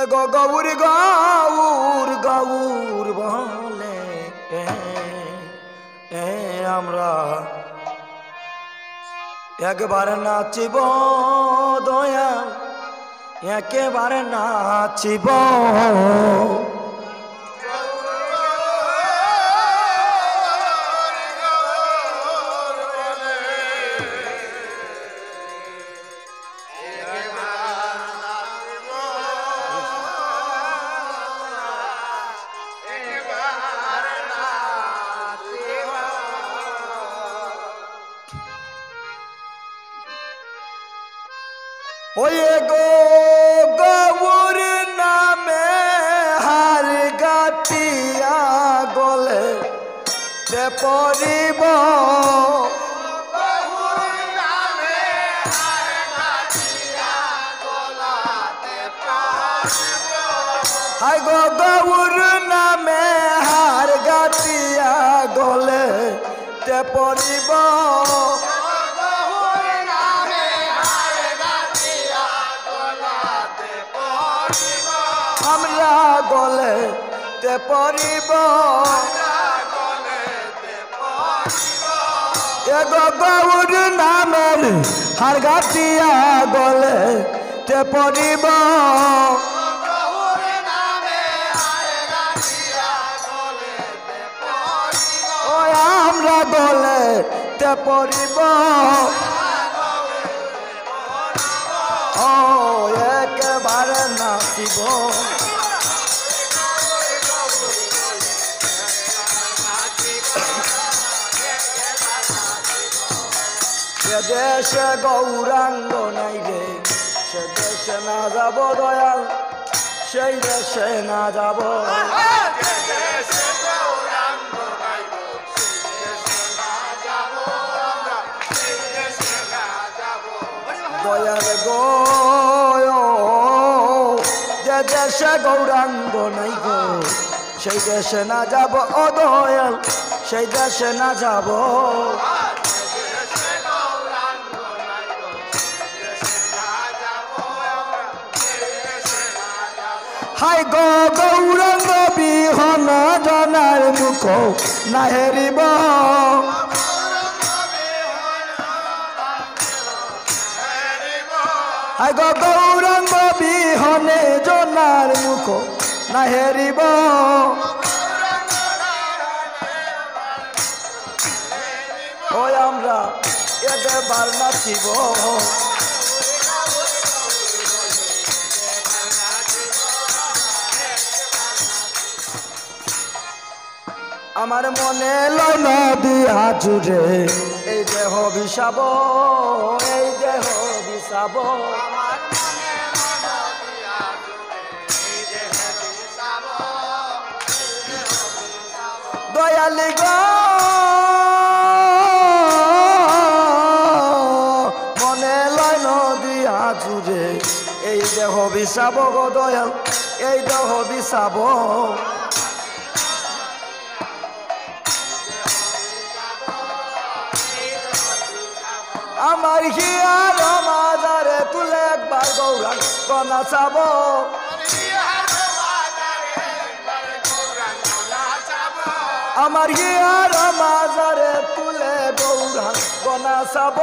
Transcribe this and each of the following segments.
গৌর গৌর গৌর বলে আমরা একবারে নাচিব দয়াল, একেবারে নাচিব। ওয়ে গো গৌর নামে হার গাতিয়া গলে তে পরিব, হাই গো গৌর নামে হার গাতিয়া গলে তে পরিব, আমরা গলে তে পরিব। এগো গৌর নামের হার গাতিয়া গলে তে পরিব, ও আমরা গলে তে পরিব। ও একেবারে নাচিব, সে দেশে গৌরাঙ্গ নাই রে, সে দেশে না যাব দয়াল, সেই দেশে না যাব। দয়াল গো যে দেশে গৌরাঙ্গ নাই গো, সেই দেশে না যাব। ও দয়াল সেই দেশে না যাব। হাই গো গৌরাঙ্গ বিহন জনার মুখ না হেরিব, হাই গো গৌরাঙ্গ বিহনে জনার মুখ না হেরিব। ওই আমরা একবার নাচিব, আমার মনে লয় নদিয়া জুড়ে এই দেহ বিষাব, এই দেহ বিষাব। দয়ালি গো মনে লয় নদিয়া জুড়ে এই দেহ বিষাব গো দয়াল, এই দেহ বিষাব। আমার হিয়ার মাজারে তুলে একবার গৌরাঙ্গ নাচাব, আমার হিয়ার মাজারে তুলে গৌরাঙ্গ নাচাব।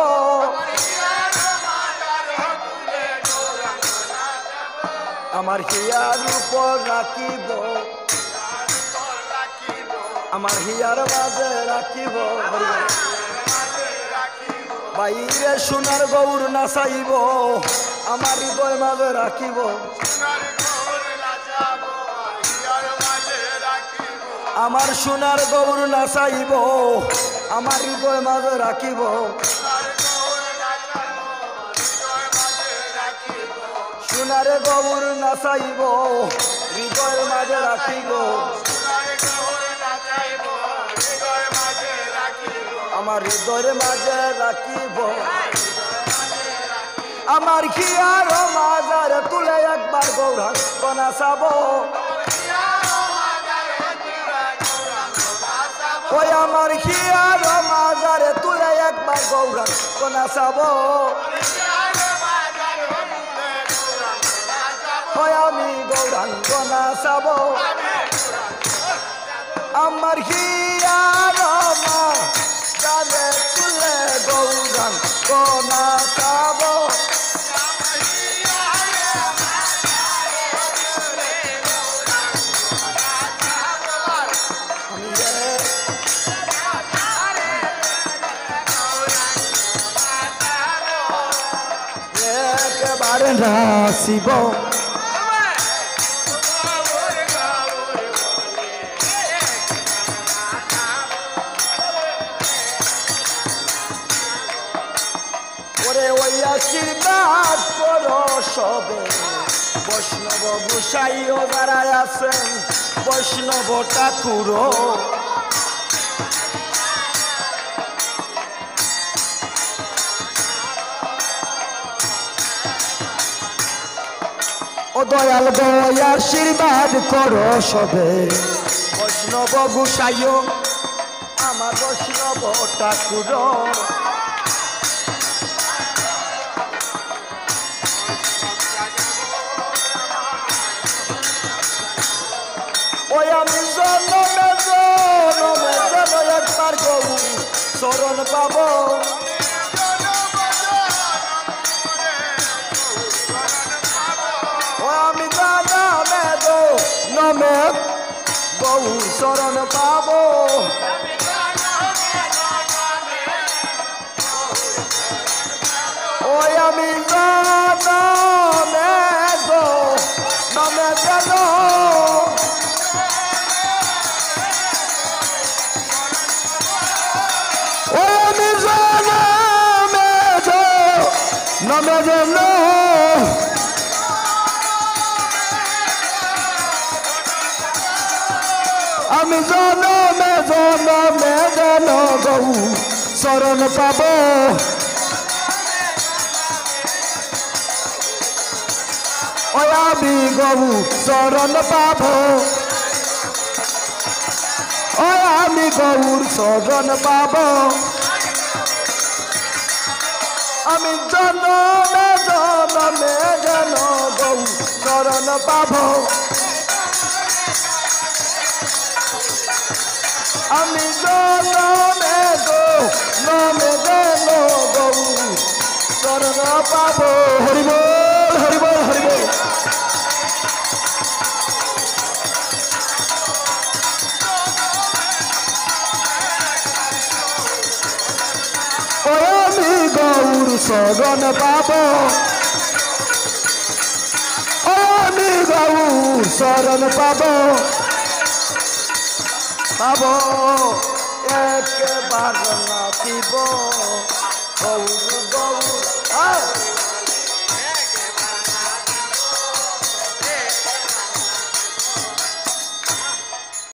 আমার হিয়ার উপর রাখিব, আমার হিয়ার মাঝে রাখিব, বাইরে সোনার গৌর নাচাইব, আমার হৃদয় মাঝে রাখিব। আমার সোনার গৌর নাচাইব, আমার হৃদয় মাঝে রাখিব। সোনার গৌর নাচাইব, হৃদয়ের মাঝে রাখিব। আমার হৃদয়ের মাঝে রাখিব। আমার হিয়ার মাজারে তুলে একবার গৌরাঙ্গ নাচাব, ওই আমার হিয়ার মাজারে তুলে একবার গৌরাঙ্গ নাচাব। ওই আমি গৌরাঙ্গ নাচাব আমার হিয়ার মা গানে তুলে গৌরাঙ্গ নাচাব একেবারে নাচিব ওরে ওই আশীর্বাদ করো সবে বৈষ্ণব গোসাইও যারা আছেন বৈষ্ণব ঠাকুরও ও দয়াল গয় আশীর্বাদ করো সবে বৈষ্ণব গোসাইও আমার বৈষ্ণব ঠাকুরও ওই আমি জন্মে যেন একবার গৌ চরণ পাব ও আমি নমে গৌ চরণ পাব ওই আমি নমে যেন নমে যেন আমি জনমে যেন গৌ চরণ পাব ওই আমি গৌ চরণ পাব ওই আমি গৌর চরণ পাব আমি জনমে যেন গৌ চরণ পাব আমি জনমে যেন গৌ চরণ পাব হরিবল হরিবল হরিবল আমি গৌর চরণ পাব আমি গৌর চরণ পাব পাব একবার নাচিব